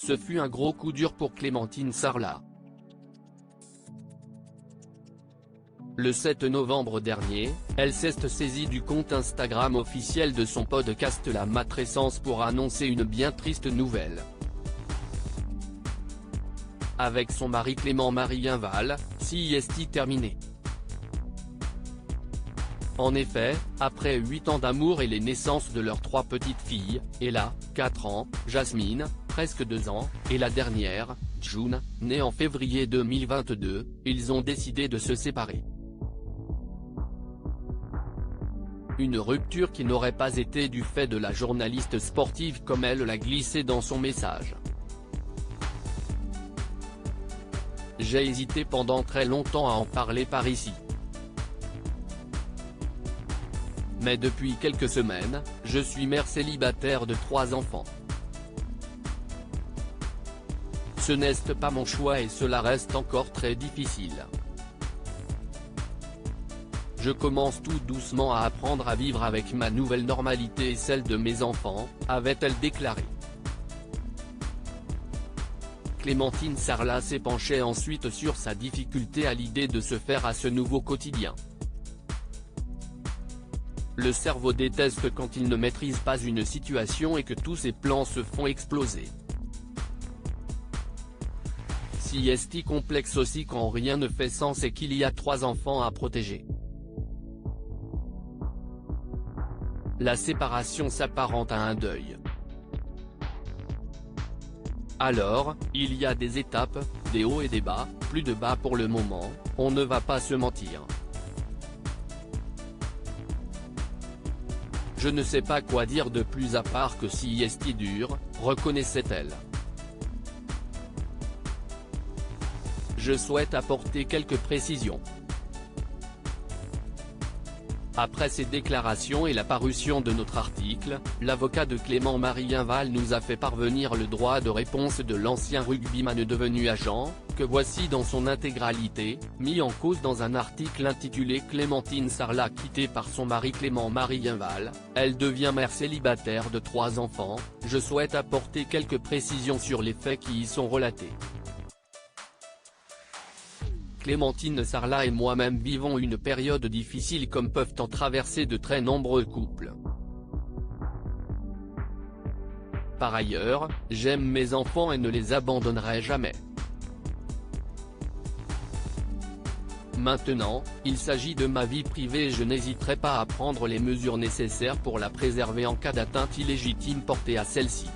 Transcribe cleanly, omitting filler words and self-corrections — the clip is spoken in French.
Ce fut un gros coup dur pour Clémentine Sarlat. Le 7 novembre dernier, elle s'est saisie du compte Instagram officiel de son podcast La Matrescence pour annoncer une bien triste nouvelle. Avec son mari Clément Marienval, CIST terminé. En effet, après 8 ans d'amour et les naissances de leurs 3 petites filles, Ella, 4 ans, Jasmine, presque 2 ans, et la dernière, June, née en février 2022, ils ont décidé de se séparer. Une rupture qui n'aurait pas été du fait de la journaliste sportive comme elle l'a glissé dans son message. J'ai hésité pendant très longtemps à en parler par ici. Mais depuis quelques semaines, je suis mère célibataire de 3 enfants. Ce n'est pas mon choix et cela reste encore très difficile. Je commence tout doucement à apprendre à vivre avec ma nouvelle normalité et celle de mes enfants, avait-elle déclaré. Clémentine Sarlat s'est penchée ensuite sur sa difficulté à l'idée de se faire à ce nouveau quotidien. Le cerveau déteste quand il ne maîtrise pas une situation et que tous ses plans se font exploser. CIST complexe aussi quand rien ne fait sens et qu'il y a 3 enfants à protéger. La séparation s'apparente à un deuil. Alors, il y a des étapes, des hauts et des bas, plus de bas pour le moment, on ne va pas se mentir. Je ne sais pas quoi dire de plus à part que CIST dur, reconnaissait-elle. Je souhaite apporter quelques précisions. Après ces déclarations et la parution de notre article, l'avocat de Clément Marienval nous a fait parvenir le droit de réponse de l'ancien rugbyman devenu agent, que voici dans son intégralité, mis en cause dans un article intitulé « Clémentine Sarlat quittée par son mari Clément Marienval, elle devient mère célibataire de 3 enfants, je souhaite apporter quelques précisions sur les faits qui y sont relatés. » Clémentine Sarlat et moi-même vivons une période difficile comme peuvent en traverser de très nombreux couples. Par ailleurs, j'aime mes enfants et ne les abandonnerai jamais. Maintenant, il s'agit de ma vie privée et je n'hésiterai pas à prendre les mesures nécessaires pour la préserver en cas d'atteinte illégitime portée à celle-ci.